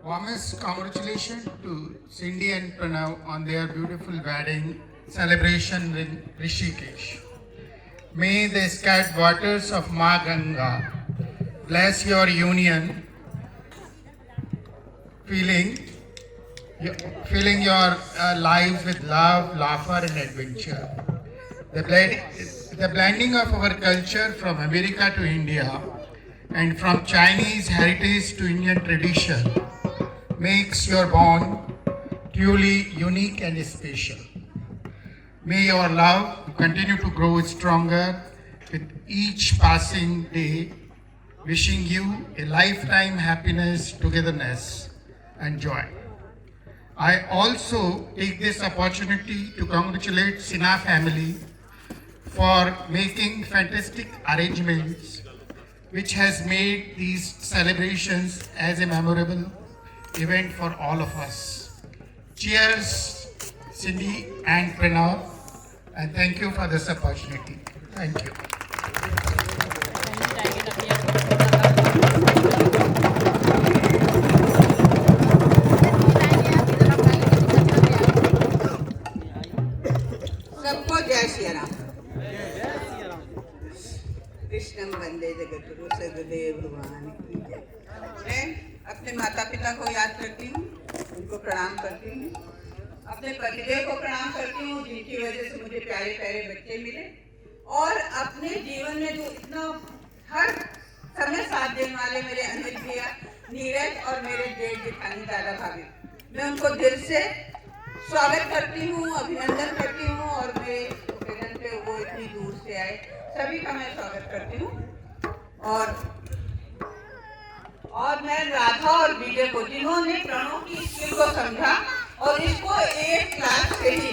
Warmest congratulations to Cindy and Pranav on their beautiful wedding celebration in Rishikesh. May the sacred waters of Ma Ganga bless your union, filling, filling your lives with love, laughter, and adventure. The blending of our culture from America to India and from Chinese heritage to Indian tradition makes your bond truly unique and special. May your love continue to grow stronger with each passing day, wishing you a lifetime happiness, togetherness, and joy. I also take this opportunity to congratulate Sinha family for making fantastic arrangements which has made these celebrations as a memorable event for all of us. Cheers, Cindy and Pranav, and thank you for this opportunity. Thank you. सबको जय श्री राम। कृष्णम वंदे जगतगुरु सददेव भगवान की जय। मैं अपने माता पिता को याद करती हूँ, उनको प्रणाम करती हूँ, अपने पतिदेव को प्रणाम करती हूँ जिनकी वजह से मुझे प्यारे प्यारे बच्चे मिले, और अपने जीवन में जो इतना हर समय साथ देने वाले मेरे अनिल भैया, नीरज और मेरे जेठ जेठानी दादा भाभी, मैं उनको दिल से स्वागत करती हूँ, अभिनंदन करती हूँ, और मेरे ओकेजन पे वो इतनी दूर से आए, सभी का मैं स्वागत करती हूँ। और मैं राधा और विजय को, जिन्होंने प्रणव की स्किल को समझा और इसको एक क्लास से ही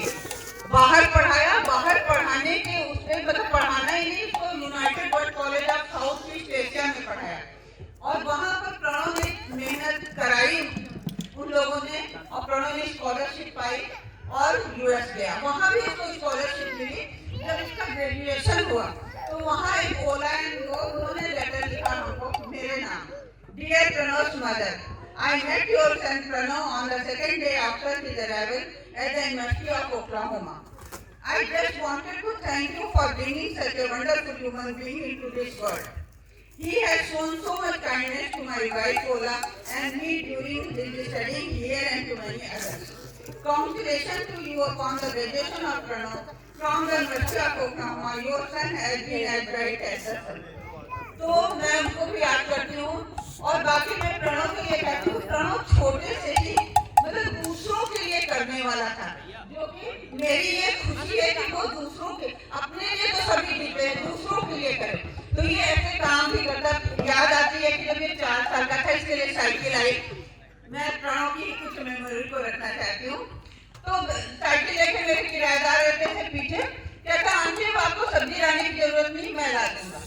बाहर पढ़ाया, बाहर पढ़ाने के उससे मतलब पढ़ाना ही नहीं, इसको United world college of south east Asia में पढ़ाया, और वहाँ पर प्रणव ने मेहनत कराई उन लोगों ने, और प्रणव ने स्कॉलरशिप पाई और यूएस गया, वहाँ भी इसको स्कॉलरशिप मिली। जब इसका ग्रेजुएशन हुआ तो वहाँ एक ओला एंड गो उन्होंने लेटर लिखा हमको मेरे नाम, dear Pranav's mother, I met your son Pranav on the second day after his arrival at the University of Oklahoma. I just wanted to thank you for bringing such a wonderful human being into this world. He has shown so much kindness to my wife Ola and me during his studying here and to many others. Congratulations to you upon the graduation of Pranav from the University of Oklahoma. Your son has been as bright as the sun. तो मैं उनको भी याद करती हूँ, और बाकी मैं प्रणव को ये कहती हूँ, प्रणव छोटे से ही मतलब दूसरों के लिए करने वाला था, जो कि मेरी ये खुशी है कि वो दूसरों के, अपने लिए तो सभी जीते हैं, दूसरों के लिए करे, तो ये ऐसे काम भी करता। याद आती है कि जब ये 4 साल का था, इसके लिए साइकिल आई, मैं प्रणव की कुछ मेमोरी को रखना चाहती हूँ। तो साइकिल लेके मेरे किराएदार रहते थे पीछे, कहता आंटी आपको सब्जी लाने की जरूरत नहीं, मैं ला दूंगा।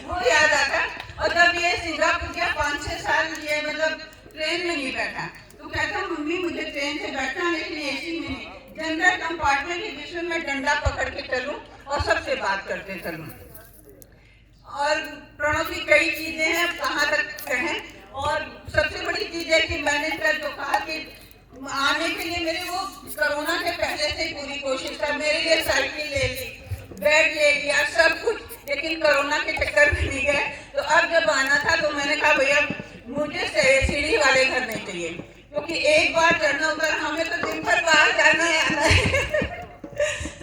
वो याद आता। और जब ये सिंगापुर गया 5-6 साल, ये मतलब ट्रेन में नहीं बैठा, तो कहता मम्मी मुझे ट्रेन से बैठना, लेकिन एसी में नहीं, जनरल कंपार्टमेंट के बीच में मैं डंडा पकड़ के चलूं और सबसे बात करते चलूं। और प्रणव की कई चीजें हैं, कहाँ तक कहें, और सबसे बड़ी चीज है कि मैंने जो कहा कि आने के लिए मेरे वो कोरोना के पहले से पूरी कोशिश था, मेरे लिए साइकिल ले ली, बेड ले लिया, सब कुछ, लेकिन कोरोना के चक्कर में नहीं गए। तो अब जब आना था तो मैंने कहा भैया मुझे सीढ़ी वाले घर नहीं चाहिए, क्योंकि एक बार चढ़ना उतर, हमें तो दिन भर बाहर जाना है आना है।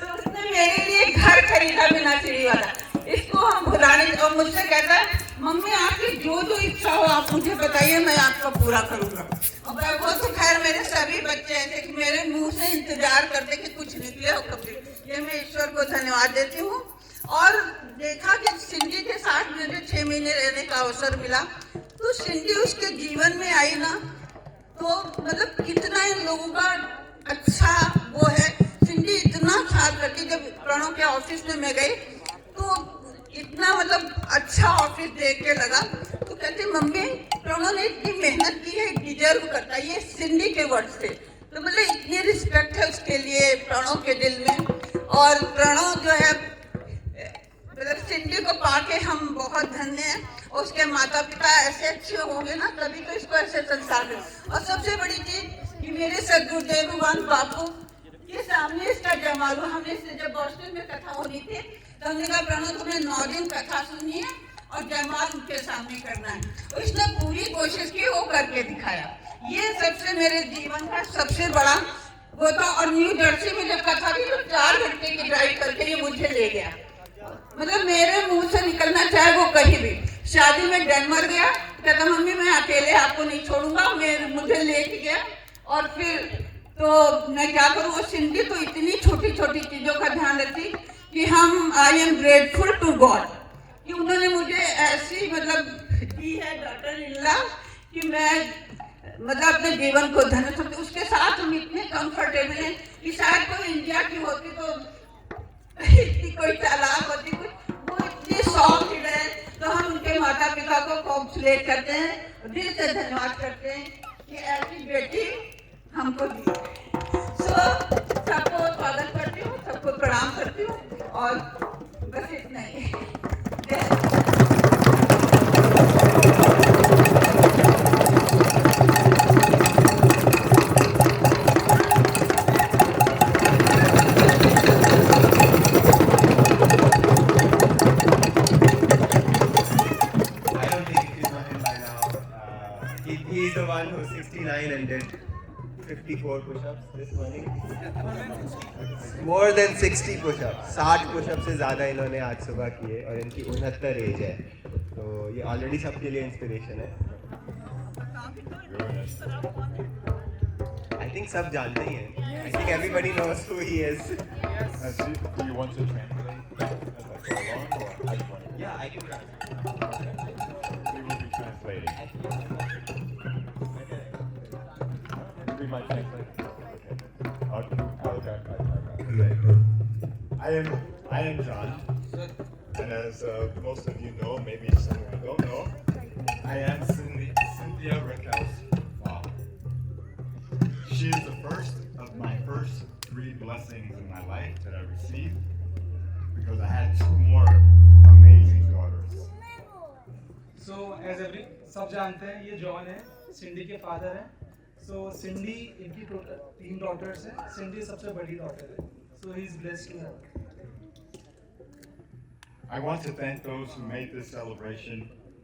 तो उसने मेरे लिए घर खरीदा बिना सीढ़ी वाला, इसको हम भुलाने, और मुझसे कहता मम्मी आपकी जो जो इच्छा हो आप मुझे बताइए, मैं आपका पूरा करूँगा। और वो तो खैर मेरे सभी बच्चे ऐसे कि मेरे मुंह से इंतजार करते कि कुछ निकले हो कभी, ये मैं ईश्वर को धन्यवाद देती हूँ। और देखा कि सिंधी के साथ मुझे 6 महीने रहने का अवसर मिला, तो सिंधी उसके जीवन में आई ना, तो मतलब कितना इन लोगों का अच्छा वो है। सिंधी इतना ख्याल करके, जब प्रणव के ऑफिस में मैं गई तो इतना मतलब अच्छा ऑफिस देख के लगा, तो कहते मम्मी प्रणव ने इतनी मेहनत की है, डिजर्व करता है, ये सिंधी के वर्ड से, तो मतलब इतनी रिस्पेक्ट है उसके लिए प्रणव के दिल में। और प्रणव जो है मतलब सिंधी को पाके हम बहुत धन्य हैं। उसके माता पिता ऐसे अच्छे होंगे ना तभी तो इसको ऐसे संस्कार दे। और सबसे बड़ी चीज कि मेरे सदगुरुदेव भगवान बापू के सामने इसका जयमाल हुआ। हमने इससे जब बॉस्टन में कथा होनी थी तो हमने कहा प्रणव तुम्हें 9 दिन कथा सुननी है और जयमाल उनके सामने करना है। तो इसने पूरी कोशिश की, वो करके दिखाया। ये सबसे मेरे जीवन का सबसे बड़ा वो था। और न्यू जर्सी में जब कथा थी तो 4 घंटे की ड्राइव करके ये मुझे ले गया। मतलब मेरे मुंह से निकलना चाहे वो कहीं भी। शादी में डेनमार्क गया, कहता मम्मी मैं अकेले आपको नहीं छोड़ूंगा, मुझे लेके गया। और फिर तो मैं क्या करूँ, वो सिंधी तो इतनी छोटी छोटी चीजों का ध्यान रखती कि I am grateful to God कि उन्होंने मुझे ऐसी मतलब दी है डॉटर इल्ला कि मैं मतलब अपने जीवन को धन्य समझती। उसके साथ हम इतने कंफर्टेबल हैं कि शायद कोई इंडिया की होती तो इतनी कोई चालाक होती, वो इतनी सॉफ्ट है। तो हम उनके माता पिता को कॉन्ग्रेचुलेट करते हैं, दिल से धन्यवाद करते हैं कि ऐसी बेटी हमको दी। सबको स्वागत करती हूँ, सबको प्रणाम करती हूँ और बस इतना ही। He's the one who's 69 and did 54 push-ups this morning. More than 60 push-ups. 60 push-ups से ज़्यादा इन्होंने आज सुबह किए और इनकी 69 एज है, तो ये ऑलरेडी सबके लिए इंस्पिरेशन है। I think सब जानते ही हैं। I think everybody knows who he is. Do you want to translate that as I go along, or I just want to? Yeah, I can translate. We will be translating. We might translate. Okay. I am John, and as most of you know, maybe some of you don't know, I am Cynthia Raquel's father. She is the first of my first 3 blessings in my life that I received, because I had 2 more amazing daughters. So as सब जानते हैं ये John है, सिंडी के father हैं। सो सिंडी इनकी 3 daughters हैं, सिंडी सबसे बड़ी डॉटर है। So he is blessed to have. I want to thank those who made this celebration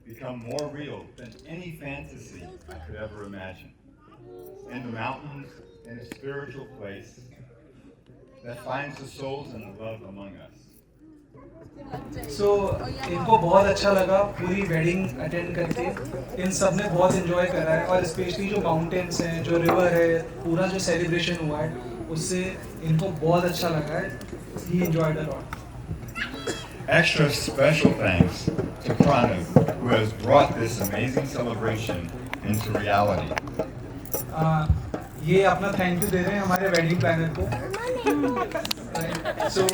become more real than any fantasy I could ever imagine. In the mountains, in a spiritual place that finds the souls and the love among us. सो इनको बहुत अच्छा लगा पूरी wedding attend करके। इन सब ने बहुत enjoy करा है और स्पेशली जो माउंटेन्स हैं, जो रिवर है, पूरा जो सेलिब्रेशन हुआ है उससे इनको बहुत अच्छा लगा है। ही enjoyed a lot. Extra special thanks to Pranav, who has brought this amazing celebration into reality. ये अपना थैंक यू दे रहे हैं हमारे वेडिंग प्लानर को। सो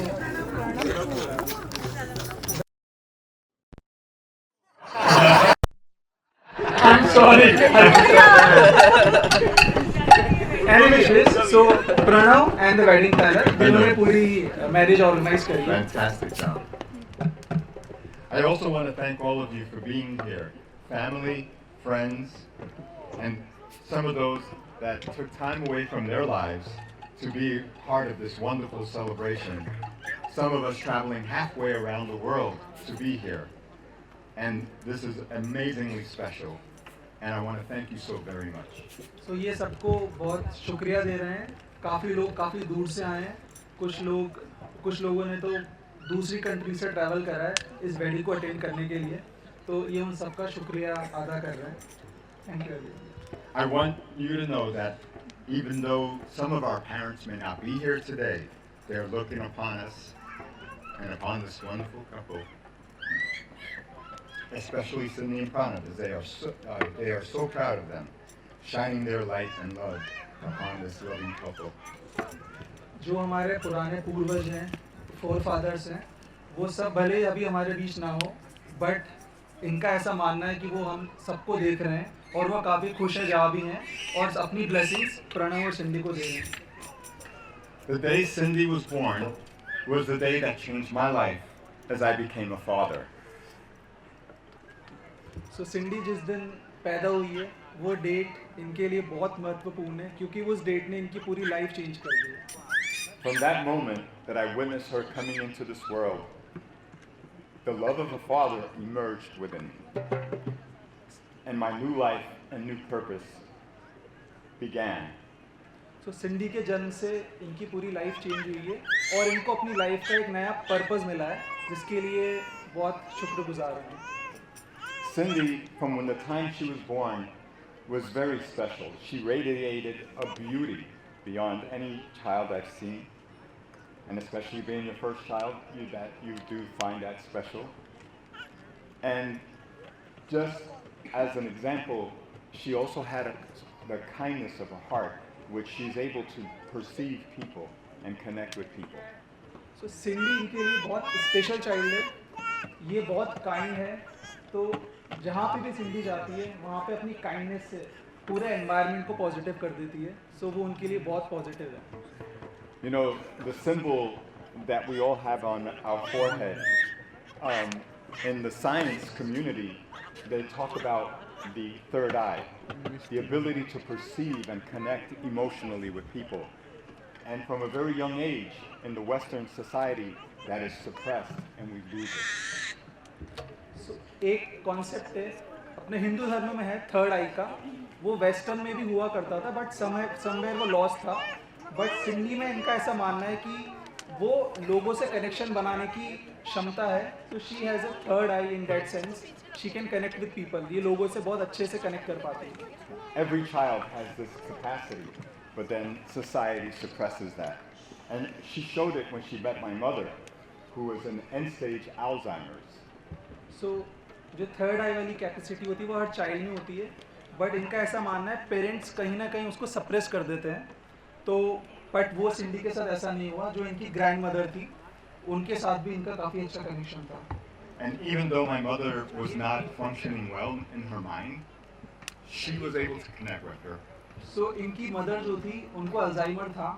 I'm sorry. Anyways, so Pranav and the wedding planner, उन्होंने पूरी मैरिज ऑर्गेनाइज करी है। Fantastic job. I also want to thank all of you for being here. Family, friends, and some of those that took time away from their lives to be part of this wonderful celebration. Some of us traveling halfway around the world to be here. And this is amazingly special. And I want to thank you so very much. So ये सबको बहुत शुक्रिया दे रहे हैं। काफ़ी लोग काफ़ी दूर से आए हैं, कुछ लोगों ने तो दूसरी कंट्री से ट्रैवल करा है इस वेडिंग को अटेंड करने के लिए, तो ये उन सबका शुक्रिया अदा कर रहे हैं। Thank you. I want you to know that even though some of our parents may not be here today, they're looking upon us and upon this wonderful couple, especially Cindy and Pranav, as they are so proud of them, shining their light and love upon this loving couple. जो हमारे पुराने पूर्वज हैं, four fathers हैं, वो सब भले अभी हमारे बीच ना हो, बट इनका ऐसा मानना है कि वो हम सबको देख रहे हैं और वो काफ़ी खुश है जहाँ भी हैं और अपनी ब्लेसिंग्स प्रणव और सिंधी को दे रहे हैं। The day Cindy was born was the day that changed my life as I became a father. सो सिंडी जिस दिन पैदा हुई है वो डेट इनके लिए बहुत महत्वपूर्ण है क्योंकि उस डेट ने इनकी पूरी लाइफ चेंज कर दी है. From that moment that I witnessed her coming into this world, the love of a father emerged within me. And my new life and new purpose began. सो सिंडी के जन्म से इनकी पूरी लाइफ चेंज हुई है और इनको अपनी लाइफ का एक नया पर्पस मिला है जिसके लिए बहुत शुक्रगुजार हैं. Cindy, from when the time she was born, was very special. She radiated a beauty beyond any child I've seen. And especially being your first child, you do find that special. And just as an example, she also had the kindness of a heart, which she's able to perceive people and connect with people. सो सिंडी इनके लिए बहुत special child है. ये बहुत kind है. तो जहाँ पे भी सिंडी जाती है वहाँ पे अपनी काइंडनेस से पूरे एनवायरनमेंट को पॉजिटिव कर देती है. सो वो उनके लिए बहुत पॉजिटिव है. You know, the symbol that we all have on our forehead, in the science community, they talk about the third eye, the ability to perceive and connect emotionally with people. And from a very young age, in the Western society, that is suppressed and we lose it. So, एक concept है अपने हिंदू धर्म में है third आई का. वो western में भी हुआ करता था बट समवेयर वो लॉस था. बट सिंडी में इनका ऐसा मानना है कि वो लोगों से कनेक्शन बनाने की क्षमता है. तो she has a third I in that sense. She can connect with people. ये लोगों से बहुत अच्छे से कनेक्ट कर पाती है. Every child has this capacity, but then society suppresses that. And she showed it when she met my mother, who was in end-stage Alzheimer's. सो जो थर्ड आई वाली कैपेसिटी होती है वो हर चाइल्ड में होती है. बट इनका ऐसा मानना है पेरेंट्स कहीं ना कहीं उसको सप्रेस कर देते हैं. तो बट वो सिंडी के साथ ऐसा नहीं हुआ. जो इनकी ग्रैंड मदर थी उनके साथ भी इनका काफ़ी अच्छा कनेक्शन था. And even though my mother was not functioning well in her mind, she was able to connect with her. सो इनकी मदर जो थी उनको अल्जाइमर था.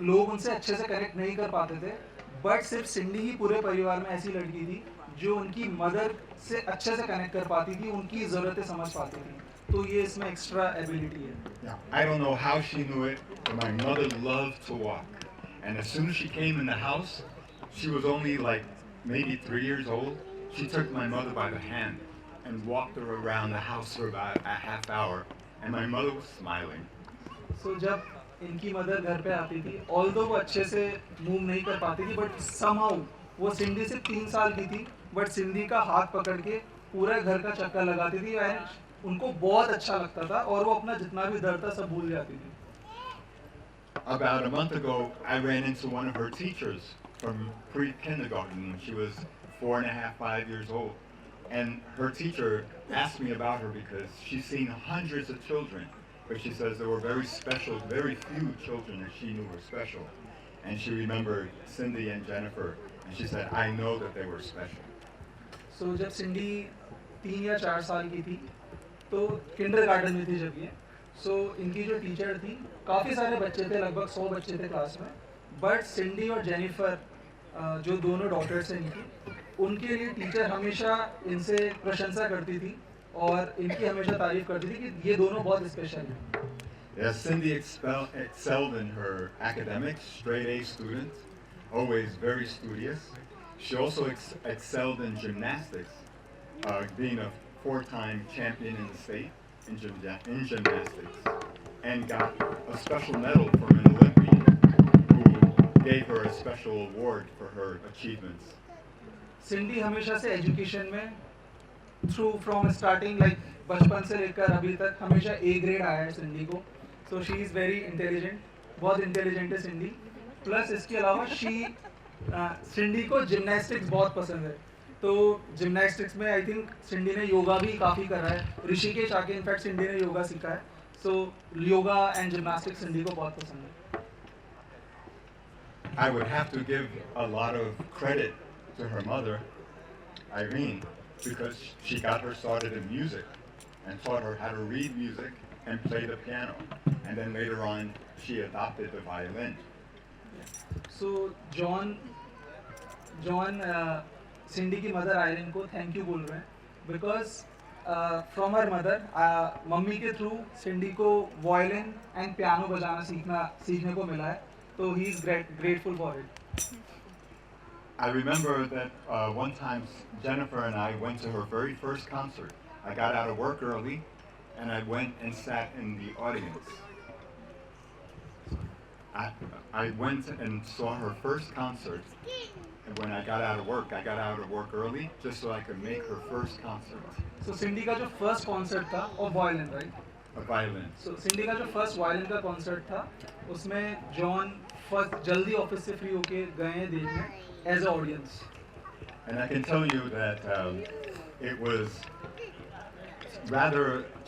लोग उनसे अच्छे से कनेक्ट नहीं कर पाते थे. बट सिर्फ सिंडी ही पूरे परिवार में ऐसी लड़की थी जो उनकी मदर से अच्छे से कनेक्ट कर पाती थी. उनकी ज़रूरतें समझ पाती थी. तो ये इसमें एक्स्ट्रा एबिलिटी है. I don't know how she knew it, but my mother loved to walk. And as soon as she came in the house, she was only like maybe 3 years old. She took my mother by the hand and walked her around the house for about a half hour. And my mother was smiling. सो जब इनकी mother घर पे आती थी although वो अच्छे से move नहीं कर पाती थी बट समहाउ वो सिंडी से 3 साल की थी बट सिंडी का हाथ पकड़ के पूरा घर का चक्कर लगाती थी. एंड उनको बहुत अच्छा लगता था और वो अपना जितना भी दर्द था सब भूल जाती थी. About a month ago, I ran into one of her teachers from pre-kindergarten when she was 4.5, 5 years old. And her teacher asked me about her because she's seen hundreds of children, but she says there were very special, very few children that she knew were special. And she remembered Cindy and Jennifer, and she said, I know that they were special. सो जब सिंडी 3 या 4 साल की थी तो kindergarten में थी जब ये. सो इनकी जो टीचर थी काफ़ी सारे बच्चे थे लगभग 100 बच्चे थे क्लास में. बट सिंडी और जेनिफर जो दोनों डॉटर्स हैं इनकी उनके लिए टीचर हमेशा इनसे प्रशंसा करती थी और इनकी हमेशा तारीफ करती थी कि ये दोनों बहुत स्पेशल हैं. Yes, Cindy excelled in her academics, straight A student, always very studious. She also excelled in gymnastics, being a 4-time champion in the state in gymnastics, and got a special medal from an Olympian who gave her a special award for her achievements. सिंडी हमेशा से education में through from starting like बचपन से लेकर अभी तक हमेशा A grade आया है सिंडी को. So she is very intelligent. बहुत इंटेलिजेंट है सिंडी. प्लस इसके अलावा सिंडी को जिमनास्टिक्स बहुत पसंद है. तो जिमनास्टिक्स में आई थिंक सिंडी ने योगा भी काफ़ी करा है. ऋषिकेश आके इनफैक्ट सिंडी ने योगा सीखा है. सो योगा एंड जिमनास्टिक्स सिंडी को बहुत पसंद है. I would have to give a lot of credit to her mother, Irene, because she got her started in music and taught her how to read music and play the piano. And then later on, she adopted the violin. So John Cindy की mother Irene को thank you बोल रहे हैं because from her mother, मम्मी के through Cindy को violin and piano बजाना सीखने को मिला है, तो he is grateful for it. I remember that one time Jennifer and I went to her very first concert. I got out of work early and I went and sat in the audience. I went and saw her first concert, and when I got out of work early just so I could make her first concert. So Cindy का जो first concert था और violin, right? A violin. So Cindy का जो first violin का concert था, उसमें John first जल्दी ऑफिस से फ्री होके गए हैं देखने as a audience. And I can tell you that it was rather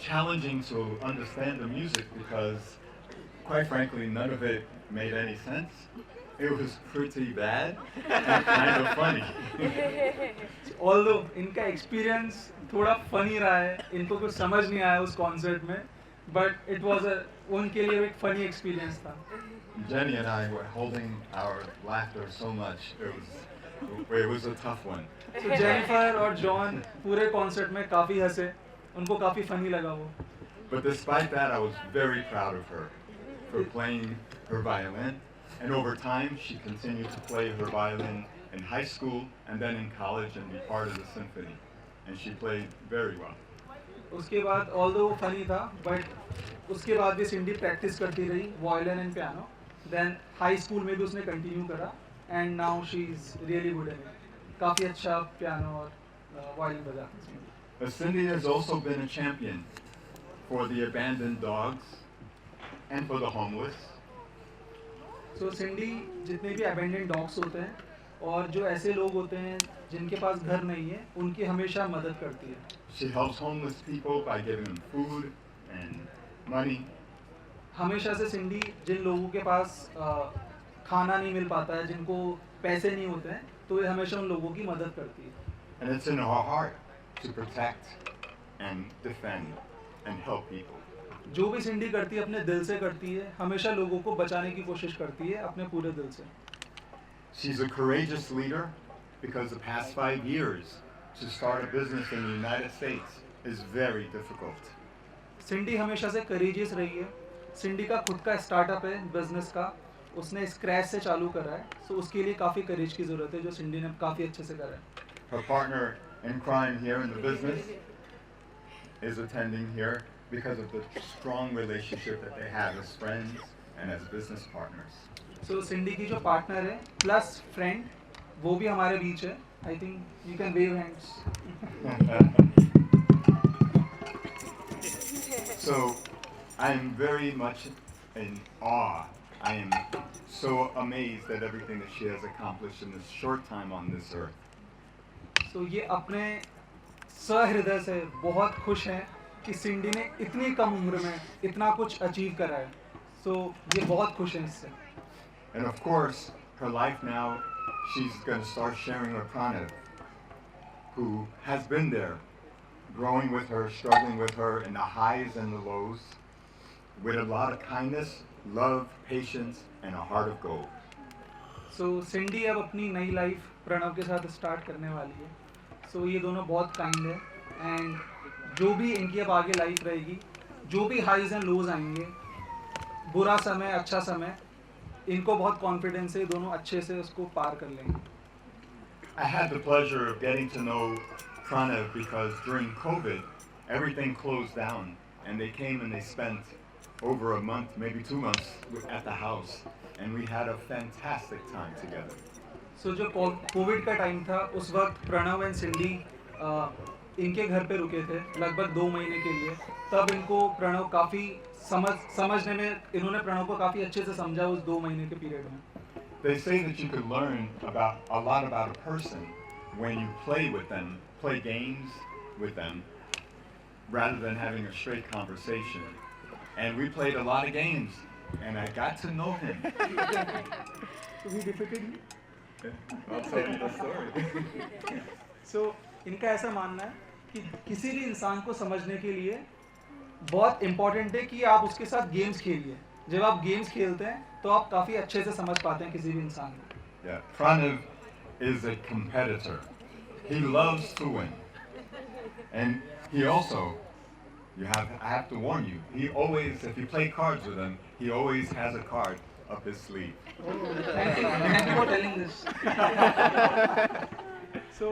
challenging to understand the music because, quite frankly, none of it made any sense. It was pretty bad and kind of funny. Although इनका experience थोड़ा funny रहा है, इनको कुछ समझ नहीं आया उस कॉन्सर्ट में, बट इट वाज उनके लिए एक फनी एक्सपीरियंस था. Jenny and I were holding our laughter so much. It was a tough one. तो जेनिफर और जॉन पूरे कॉन्सर्ट में काफ़ी हंसे, उनको काफ़ी फनी लगा वो. But despite that, I was very proud of her for playing her violin. And over time, she continued to play her violin in high school and then in college and be part of the symphony. And she played very well. उसके बाद although वो funny था, but उसके बाद भी सिंडी practice करती रही violin and piano. Then high school में भी उसने कंटिन्यू करा and now she is really good in it. काफ़ी अच्छा पियानो और वायलिन बजाती है. Cindy has also been a champion for the abandoned dogs and for the homeless. सो सिंडी जितने भी अबेंडेंड डॉग्स होते हैं और जो ऐसे लोग होते हैं जिनके पास घर नहीं है, उनकी हमेशा मदद करती है. She helps homeless people by giving them food and money. हमेशा से सिंडी जिन लोगों के पास खाना नहीं मिल पाता है, जिनको पैसे नहीं होते हैं, तो ये हमेशा उन लोगों की mदद करती है. And it's in her heart to protect and defend and help people. जो भी सिंडी करती है अपने दिल से करती है, हमेशा लोगों को बचाने की कोशिश करती है अपने पूरे दिल से. She's a courageous leader because the past 5 years to start a business in the United States is very difficult. सिंडी हमेशा से करेजियस रही है. सिंडी का खुद का स्टार्टअप है बिजनेस का, उसने स्क्रैच से चालू करा है, सो उसके लिए काफ़ी करेज की ज़रूरत है, जो सिंडी ने काफ़ी अच्छे से करा है. Her partner in crime here in the business is attending here because of the strong relationship that they have as friends and as business partners. सो सिंडी की जो पार्टनर है प्लस फ्रेंड, वो भी हमारे बीच है. I think you can wave hands. So I am very much in awe. I am so amazed at everything that she has accomplished in this short time on this earth. सो ये अपने सहृदय से बहुत खुश हैं कि सिंडी ने इतनी कम उम्र में इतना कुछ अचीव करा है. सो ये बहुत खुश हैं इससे. And of course, her life now, she's going to start sharing with Pranav, who has been there, growing with her, struggling with her in the highs and the lows, with a lot of kindness, love, patience, and a heart of gold. सो सिंडी अब अपनी नई life Pranav के साथ start करने वाली है. सो ये दोनों बहुत काइंड है, एंड जो भी इनकी अब आगे लाइफ रहेगी, जो भी हाइज एंड लोज आएंगे, बुरा समय अच्छा समय, इनको बहुत कॉन्फिडेंस है, दोनों अच्छे से उसको पार कर लेंगे. I had the pleasure of getting to know Pranav because during COVID, everything closed down, and they came and they spent over a month, maybe 2 months at the house, and we had a fantastic time together. सो जो Covid का time था, उस वक्त Pranav and सिंडी इनके घर पे रुके थे लगभग 2 महीने के लिए. तब इनको प्रणव काफ़ी समझने में, इन्होंने प्रणव को काफ़ी अच्छे से समझा उस 2 महीने के पीरियड में. They say that you could learn a lot about a person when you play with them, play games with them, rather than having a straight conversation. And we played a lot of games, and I got to know him. So he defeated you? I'll tell you the story. सो इनका ऐसा मानना है कि किसी भी इंसान को समझने के लिए बहुत इम्पोर्टेंट है कि आप उसके साथ गेम्स खेलिए. जब आप गेम्स खेलते हैं तो आप काफ़ी अच्छे से समझ पाते हैं किसी भी इंसान को. Yeah, Pranav is a competitor. He loves to win. And he also, I have to warn you, he always, if you play cards with him, he always has a card up his sleeve. Thank you for telling this. So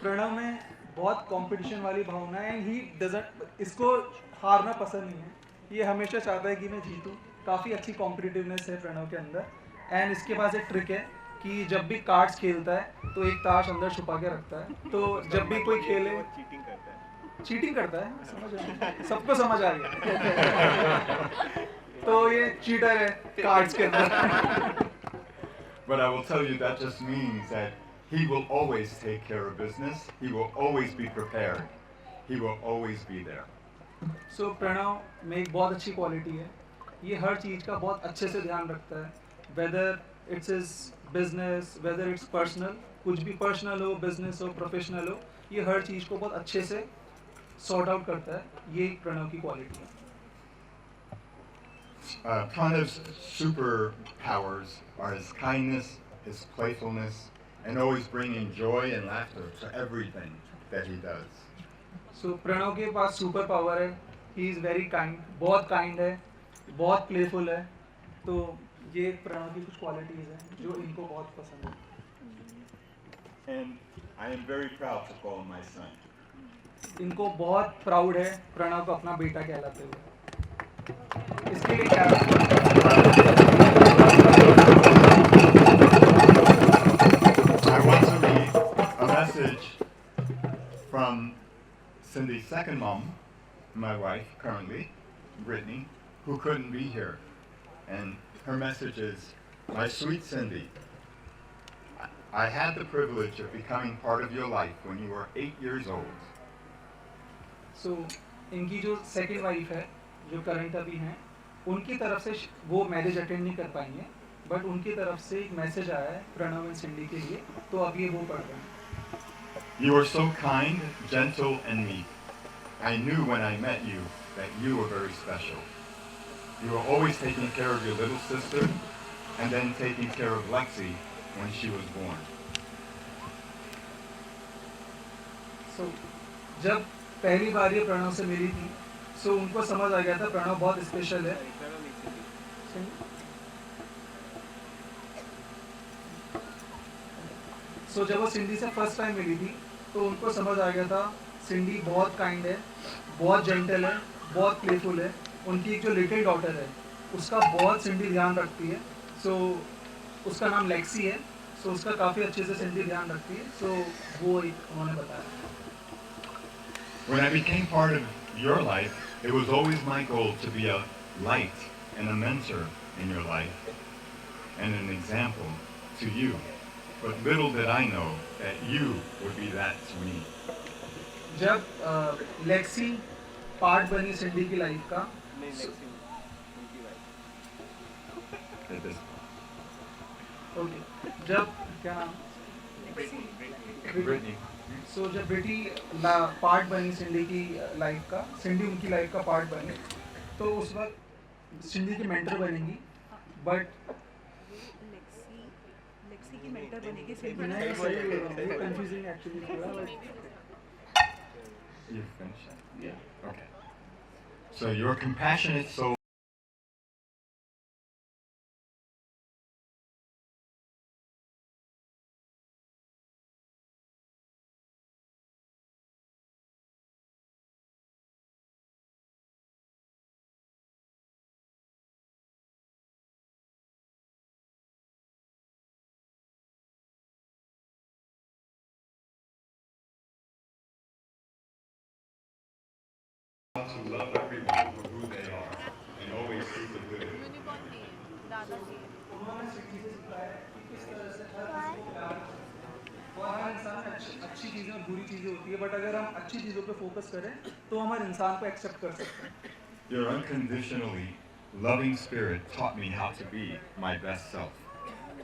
Pranav में बहुत competition वाली भावना है and he doesn't इसको हारना पसंद नहीं है, ये हमेशा चाहता है कि मैं जीतूं। काफ़ी अच्छी कॉम्पिटिटिवनेस है प्रणव के अंदर एंड इसके पास एक ट्रिक है कि जब भी कार्ड्स खेलता है तो एक ताश अंदर छुपा के रखता है, तो जब भी कोई खेले चीटिंग करता है, समझ आ गया, सबको समझ आ गया। तो ये चीटर है कार्ड्स के अंदर। But I will tell you that just means that he will always take care of business. He will always be prepared. He will always be there. सो प्रणव में एक बहुत अच्छी क्वालिटी है, ये हर चीज़ का बहुत अच्छे से ध्यान रखता है, whether it's is business, whether it's personal, कुछ भी पर्सनल हो, बिजनेस हो, प्रोफेशनल हो, ये हर चीज़ को बहुत अच्छे से सॉर्ट आउट करता है। ये प्रणव की क्वालिटी है। Pranav's superpowers are his kindness, his playfulness, and always bringing joy and laughter to everything that he does. सो प्रणव के पास सुपर पावर है, ही इज़ वेरी काइंड, बहुत काइंड है, बहुत प्लेफुल है। तो ये प्रणव की कुछ क्वालिटीज़ हैं जो इनको बहुत पसंद है। And I am very proud to call him my son. इनको बहुत प्राउड है प्रणव को अपना बेटा कहलाते हुए। इसके लिए क्या I want to read a message from Cindy's second mom, my wife currently, Brittany, who couldn't be here. And her message is, "My sweet Cindy, I had the privilege of becoming part of your life when you were 8 years old. सो इनकी जो second wife है, जो current अभी हैं, उनकी तरफ से वो मैरिज अटेंड नहीं कर पाई हैं, बट उनकी तरफ से एक मैसेज आया है प्रणव एंड सिंडी के लिए, तो अब ये वो पढ़ रहे हैं। You are so kind, gentle, and meek. I knew when I met you that you were very special. You were always taking care of your little sister and then taking care of Lexi when she was born." सो जब पहली बार ये प्रणव से मिली थी, सो उनको समझ आ गया था प्रणव बहुत स्पेशल है। सो जब वो सिंडी से फर्स्ट टाइम मिली थी तो उनको समझ आ गया था सिंडी बहुत काइंड है, बहुत जेंटल है, बहुत प्लेफुल है। उनकी एक जो लिटिल डॉटर है उसका बहुत सिंडी ध्यान रखती है, सो उसका नाम लेक्सी है, सो उसका काफ़ी अच्छे से सिंडी ध्यान रखती है। सो वो एक उन्होंने बताया। When I became part of your life, it was always my goal to be a light and a mentor in your life and an example to you. But little did I know that you would be that to me. जब Lexi part बनी सिंडी की life का, okay, जब क्या नाम Brittany. सो जब बेटी part बनी सिंडी की लाइफ का, सिंडी उनकी लाइफ का पार्ट बनी, तो उस वक्त सिंडी की मेंटर बनेगी, बट लेक्सी की मेंटर बनेगी कंफ्यूजिंग एक्चुअली थोड़ा। You finished that? Yeah. Okay. So your compassionate soul to love everyone for who they are and always see the good in them. उन्होंने सिंडी से सिखाया कि किस तरह से हर किसी को प्यार करें। और हर इंसान में अच्छी चीज़ें और बुरी चीज़ें होती है, बट अगर हम अच्छी चीज़ों पे फोकस करें तो हम हर इंसान को एक्सेप्ट कर सकते हैं। Your unconditionally loving spirit taught me how to be my best self.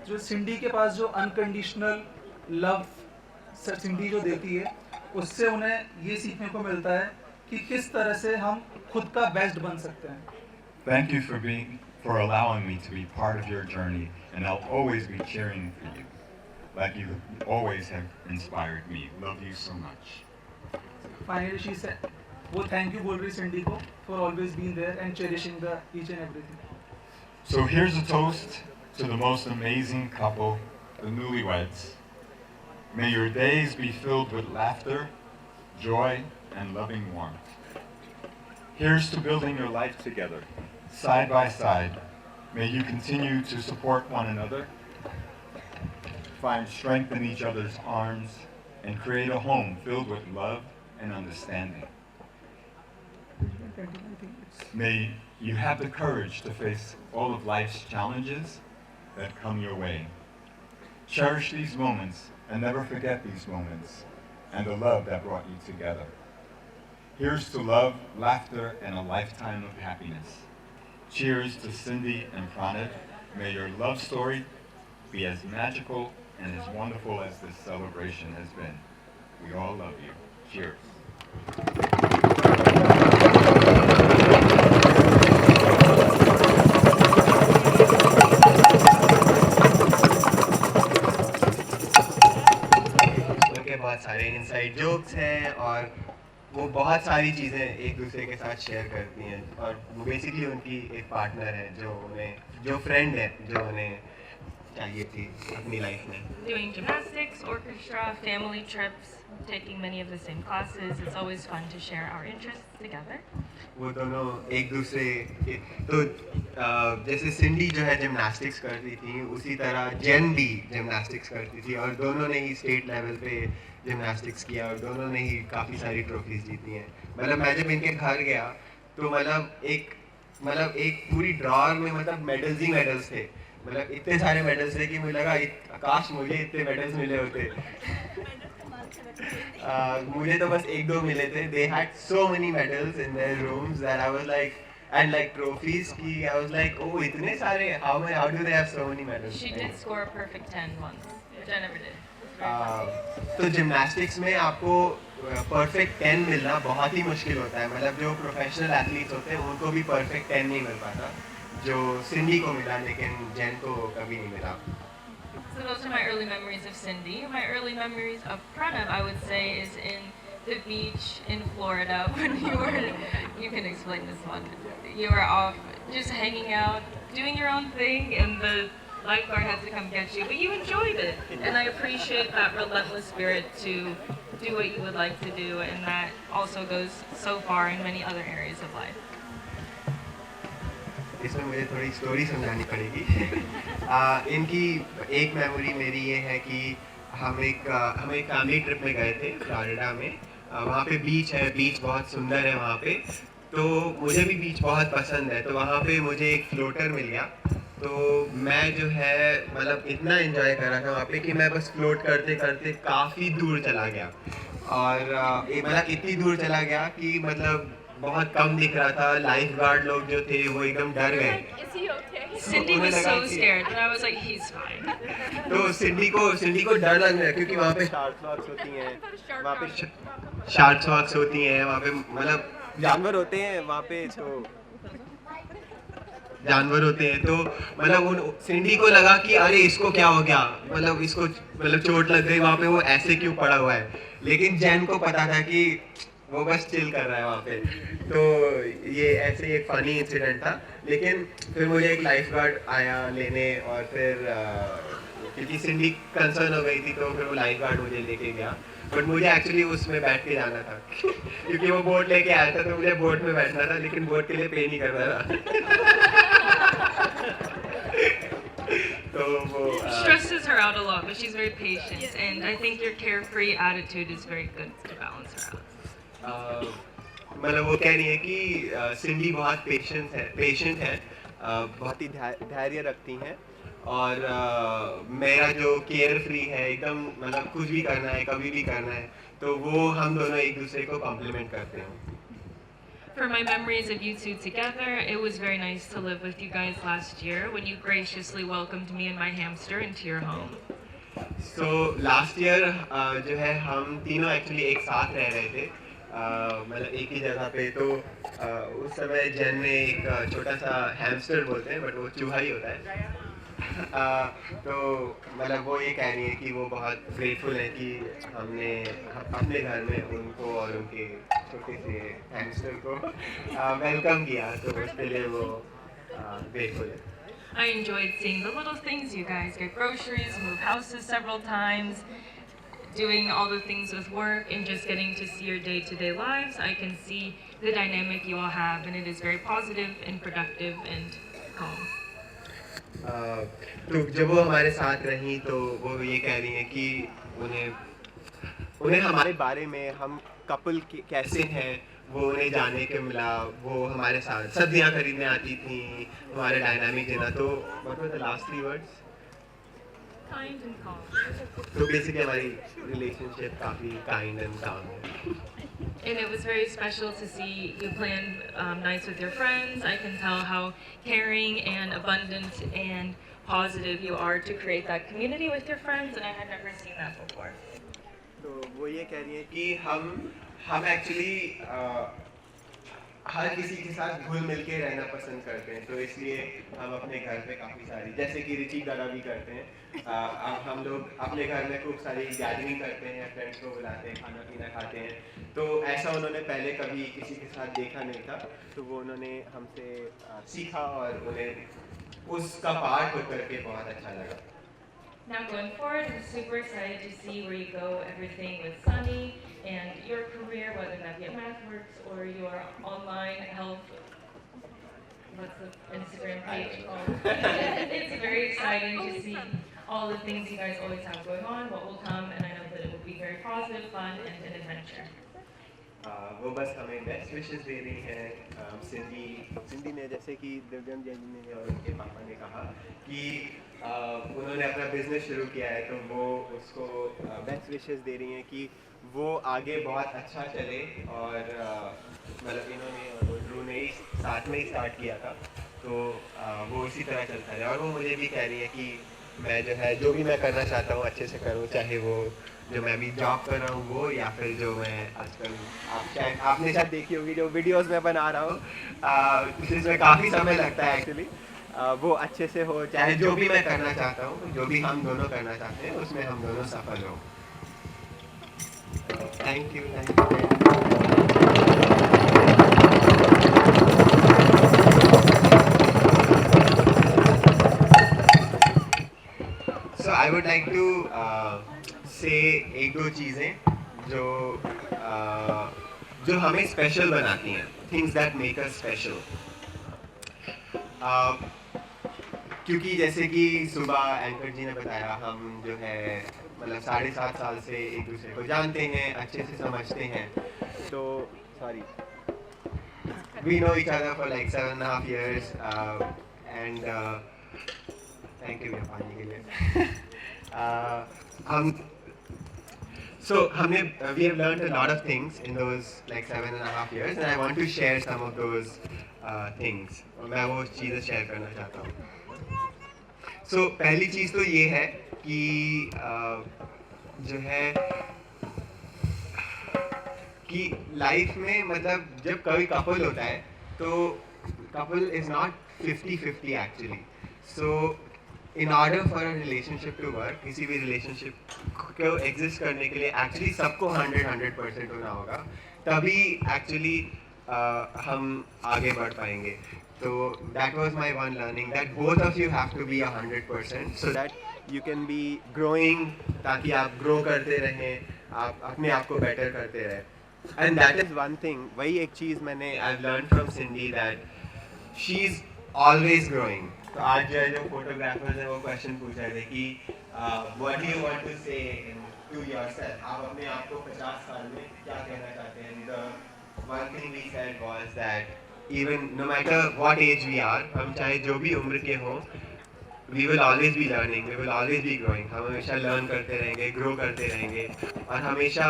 जो सिंडी के पास जो अनकंडीशनल लव सिंडी जो देती है, उससे उन्हें ये सीखने को मिलता है कि किस तरह से हम खुद का बेस्ट बन सकते हैं। Thank you for allowing me to be part of your journey, and I'll always be cheering for you, like you always have inspired me. Love you so much. Finally she said वो thank you बोल रही Cindy को for always being there and cherishing the each and everything. So here's a toast to the most amazing couple, the newlyweds. May your days be filled with laughter, joy, and loving warmth. Here's to building your life together, side by side. May you continue to support one another, find strength in each other's arms, and create a home filled with love and understanding. May you have the courage to face all of life's challenges that come your way. Cherish these moments and never forget these moments and the love that brought you together. Here's to love, laughter, and a lifetime of happiness. Cheers to Cindy and Pranit. May your love story be as magical and as wonderful as this celebration has been. We all love you. Cheers. उनके बहुत सारे inside jokes हैं और वो बहुत सारी चीज़ें एक दूसरे के साथ शेयर करती हैं और वो बेसिकली उनकी एक पार्टनर है जो फ्रेंड है जो उन्हें चाहिए थी अपनी लाइफ में. Doing gymnastics, orchestra, family trips, taking many of the same classes. It's always fun to share our interests together. वो दोनों एक दूसरे तो जैसे सिंडी जो है जिमनास्टिक्स करती थी उसी तरह जेन भी जिमनास्टिक्स करती थी और दोनों ने ही स्टेट लेवल पे जिमनास्टिक्स किया और दोनों ने ही काफ़ी सारी ट्रॉफीज जीती हैं. मतलब मैं जब इनके घर गया तो मतलब एक पूरी ड्रॉर में मतलब मेडल्स ही मेडल्स थे. मतलब इतने सारे मेडल्स थे कि मुझे लगा काश मुझे इतने मेडल्स मिले होते. मुझे तो बस 1-2 मिले थे. They had so many medals in their rooms that I was like, and like trophies की I was like, oh इतने सारे, how do they have so many medals? She did score a perfect 10 once, which I never did. तो gymnastics में आपको perfect 10 मिलना बहुत ही मुश्किल होता है. मतलब जो प्रोफेशनल एथलीट्स होते हैं उनको भी परफेक्ट 10 नहीं मिल पाता जो सिंडी को मिला लेकिन जेन को कभी नहीं मिला. So those are my early memories of Cindy. My early memories of Pranav, I would say, is in the beach in Florida when you can explain this one. You were off just hanging out, doing your own thing, and the lifeguard had to come get you, but you enjoyed it. And I appreciate that relentless spirit to do what you would like to do, and that also goes so far in many other areas of life. इसमें मुझे थोड़ी story समझानी पड़ेगी. इनकी एक memory मेरी ये है कि हम एक फैमिली ट्रिप में गए थे फ्लोरिडा में. वहाँ पे बीच है, बीच बहुत सुंदर है वहाँ पे. तो मुझे भी बीच बहुत पसंद है. तो वहाँ पे मुझे एक फ्लोटर मिल गया. तो मैं जो है मतलब इतना एंजॉय कर रहा था वहाँ पे कि मैं बस फ्लोट करते करते काफ़ी दूर चला गया. और मतलब इतनी दूर चला गया कि मतलब बहुत कम दिख रहा था. लाइफ गार्ड लोग जो थे वो एकदम डर गए. Cindy was so scared, and I was like, he's fine. तो सिंडी को डर लग रहा है क्योंकि वहाँ पे शार्क वॉक्स होती हैं, वहाँ पे शार्क वॉक्स होती हैं, वहाँ पे मतलब जानवर होते हैं वहाँ पे. तो जानवर होते हैं तो मतलब उन सिंडी को लगा कि अरे इसको क्या हो गया, मतलब इसको मतलब चोट लग गई वहाँ पे, वो ऐसे क्यों पड़ा हुआ है. लेकिन जैन को पता था कि वो बस चिल कर रहा है वहाँ पे. तो ये ऐसे एक फ़नी इंसिडेंट था. लेकिन फिर मुझे एक लाइफ गार्ड आया लेने और फिर क्योंकि सिंडी कंसर्न हो गई थी तो फिर वो लाइफ गार्ड मुझे लेके गया. बट मुझे एक्चुअली उसमें बैठ के जाना था क्योंकि वो बोट लेके आया था तो मुझे बोट में बैठना था लेकिन बोट के लिए पे नहीं करना था. तो वो Stresses her out a lot, but she's very patient, and I think your carefree attitude is very good to balance her out. मतलब वो कह रही है कि सिंडी बहुत पेशेंट है, बहुत ही धैर्य रखती हैं और मेरा जो केयर फ्री है एकदम, मतलब कुछ भी करना है कभी भी करना है तो वो हम दोनों एक दूसरे को कॉम्प्लीमेंट करते हैं. For my memories of you two together, it was very nice to live with you guys last year when you graciously welcomed me and my hamster into your home. So last year जो है हम तीनों actually एक साथ रह रहे थे, मतलब एक ही जगह पे. तो उस समय जैन ने एक छोटा सा हैमस्टर बोलते हैं बट वो चूहा ही होता है. तो मतलब वो ये कह रही है कि वो बहुत ग्रेटफुल है कि हमने अपने घर में उनको और उनके छोटे से हैमस्टर को वेलकम किया, तो उसके लिए वो ग्रेटफुल है। I enjoyed seeing the little things. You guys get groceries, move houses several times, doing all the things with work, and just getting to see your day-to-day lives. I can see the dynamic you all have, and it is very positive and productive and calm. तो जब वो हमारे साथ रही तो वो ये कह रही हैं कि उन्हें हमारे बारे में, हम कपल कैसे हैं, वो उन्हें जानने को मिला। वो हमारे साथ सब्जियां खरीदने आती थी, हमारे डायनामिक देना। तो what were the last 3 words? Kind and calm. तो बेसिकली हमारी रिलेशनशिप काफ़ी काइंड एंड काम है। And it was very special to see you plan nights with your friends. I can tell how caring and abundant and positive you are to create that community with your friends, and I had never seen that before. तो वो ये कह रही है कि हम actually हर किसी के साथ घुल मिल के रहना पसंद करते हैं। तो इसलिए हम अपने घर पे काफ़ी सारी, जैसे कि रिची दादा भी करते हैं, हम लोग अपने घर में खूब सारी गैदरिंग करते हैं, फ्रेंड्स को बुलाते हैं, खाना पीना खाते हैं। तो ऐसा उन्होंने पहले कभी किसी के साथ देखा नहीं था, तो वो उन्होंने हमसे सीखा और उन्हें उसका पार्ट होकर के बहुत अच्छा लगा। Now going forward, I'm super excited to see where you go, everything with Sunny and your career, whether that be at MathWorks or your online health, what's the Instagram page called? It's very exciting to see all the things you guys always have going on, what will come, and I know that it will be very positive, fun, and an adventure. वो बस हमें best wishes दे रही हैं। सिंधी ने, जैसे कि दिव्यम जैन ने और उनके पापा ने कहा कि उन्होंने अपना बिजनेस शुरू किया है, तो वो उसको बेस्ट विशेस दे रही हैं कि वो आगे बहुत अच्छा चले। और मतलब इन्होंने और ड्रू ने साथ में ही स्टार्ट किया था, तो वो इसी तरह चलता रहे। और वो मुझे भी कह रही है कि मैं जो भी मैं करना चाहता हूँ अच्छे से करूँ, चाहे वो जो मैं अभी जॉब कर रहा हूँ वो, या फिर जो मैं आजकल आपने शायद देखी होगी जो वीडियोस मैं बना रहा हूँ, जिसमें काफ़ी समय लगता है एक्चुअली, वो अच्छे से हो। चाहे जो भी मैं करना चाहता हूँ, जो भी हम दोनों करना चाहते हैं, उसमें हम दोनों सफल हों। Thank you. So I would like to say एक दो चीज़ें जो हमें स्पेशल बनाती हैं, things that make us special. क्योंकि जैसे कि सुबह एंकर जी ने बताया, हम जो है मतलब 7.5 साल से एक दूसरे को जानते हैं, अच्छे से समझते हैं। तो sorry, we know each other for like 7.5 years and thank you पानी के लिए। We have learned a lot of things in those like 7.5 years, and I want to share some of those things. मैं वो चीज़ें share करना चाहता हूँ। So पहली चीज़ तो ये है कि जो है कि लाइफ में मतलब जब कोई कपल होता है, तो couple is not 50-50 actually. So in order for a relationship to work, किसी भी रिलेशनशिप को एग्जिस्ट करने के लिए एक्चुअली सबको 100% होना होगा, तभी एक्चुअली हम आगे बढ़ पाएंगे। तो that was my one learning, that both of you have to be 100% so that you can be growing, ताकि आप ग्रो करते रहें, आप अपने आप को बेटर करते रहें। And that is one thing, वही एक चीज़ मैंने I learn from Cindy, that she is always growing. तो आज जो फोटोग्राफर्स हैं वो क्वेश्चन पूछ रहे थे कि what do you want to say to yourself, आप अपने आप को 50 साल में क्या कहना चाहते हैं। The one thing we said was that even no matter what age we are, हम चाहे जो भी उम्र के हों, we will always be learning, we will always be growing. हम हमेशा लर्न करते रहेंगे, ग्रो करते रहेंगे, और हमेशा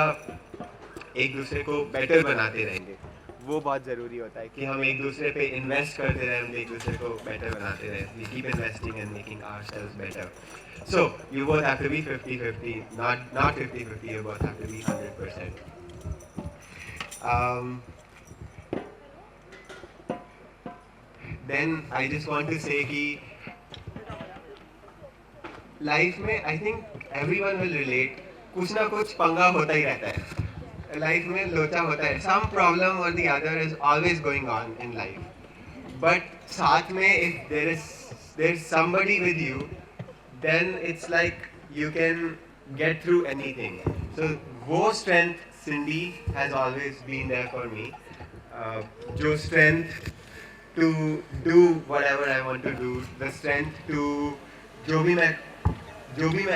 एक दूसरे को बेटर बनाते रहेंगे। वो बहुत ज़रूरी होता है कि हम एक दूसरे पे इन्वेस्ट करते रहें, हम एक दूसरे को बेटर बनाते रहें। We keep investing and making ourselves better. So you both have to be 50-50, not 50-50, you both have to be 100%. Then I just want to say कि लाइफ में I think everyone will relate, कुछ ना कुछ पंगा होता ही रहता है life में, लोचा होता है, सम प्रॉब्लम और the other is always going on in life, but साथ में if there is somebody with you, then it's like you can get through anything. So वो strength Cindy has always been there for me. जो strength to do whatever I want to do, the strength to जो भी मैं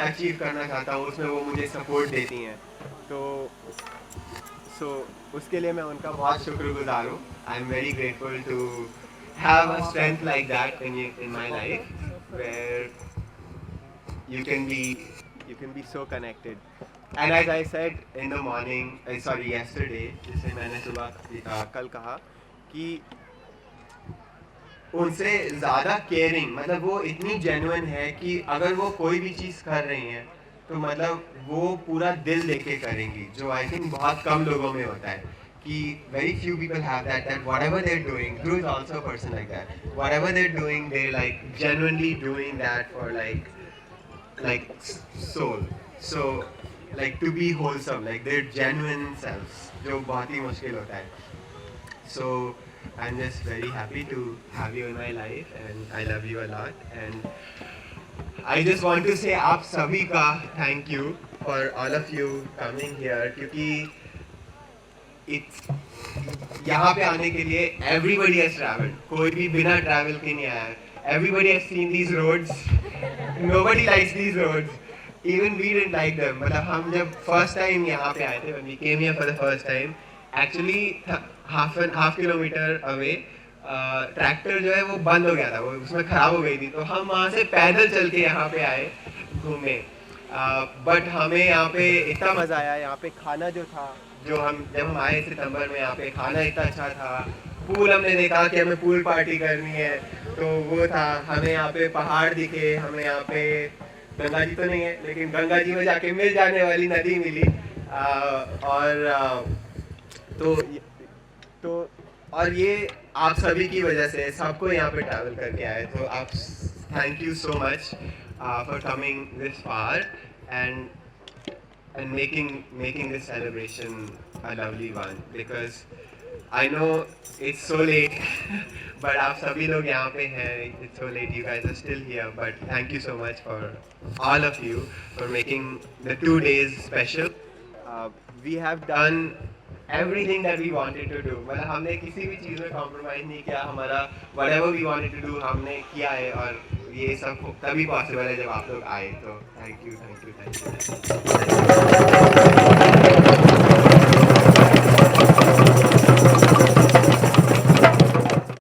achieve करना चाहता हूँ उसमें वो मुझे सपोर्ट देती हैं, तो उसके लिए मैं उनका बहुत शुक्रगुजार हूँ. I am very grateful to have a strength like that in my life, where you can be so connected. And as I said in the morning, yesterday, जिसे मैंने सुबह कल कहा कि उनसे ज़्यादा केयरिंग, मतलब वो इतनी जेन्युइन है कि अगर वो कोई भी चीज़ कर रही हैं तो मतलब वो पूरा दिल देके करेंगी, जो आई थिंक बहुत कम लोगों में होता है कि very few people have that whatever they're doing, Dhruv is also a person like that, whatever they're doing they're like genuinely doing that for like soul, so like to be wholesome, like their genuine selves, जो बहुत ही मुश्किल होता है. So I'm just very happy to have you in my life and I love you a lot, and I just want to say आप सभी का thank you for all of you coming here, क्योंकि यहाँ पे आने के लिए everybody has traveled, कोई भी बिना travel के नहीं आया. Everybody has seen these roads. Nobody likes these roads. Even we didn't like them. मतलब हम जब first time यहाँ पे आए थे, when we came here for the first time, actually half kilometer away tractor जो है वो बंद हो गया था, वो उसमें खराब हो गई थी, तो हम वहाँ से पैदल चल के यहाँ पे आए घूमने. बट हमें यहाँ पे इतना मज़ा आया. यहाँ पे खाना जो था, जब हम आए सितंबर में, यहाँ पे खाना इतना अच्छा था. पूल हमने देखा कि हमें पूल पार्टी करनी है, तो वो था. हमें यहाँ पे पहाड़ दिखे, हमें यहाँ पे गंगा जी तो नहीं है लेकिन गंगा जी में जाके मिल जाने वाली नदी मिली. और ये आप सभी की वजह से सबको यहाँ पे ट्रैवल करके आए, तो आप thank you so much for coming this far and making this celebration a lovely one, because I know it's so late but आप सभी लोग यहाँ पे हैं. It's so late, you guys are still here, but thank you so much for all of you for making the 2 days special. We have done everything that we wanted to do. मतलब हमने किसी भी चीज़ में compromise नहीं किया. हमारा whatever we wanted to do हमने किया है, और ये सब तभी पॉसिबल है जब आप लोग आए. तो थैंक यू.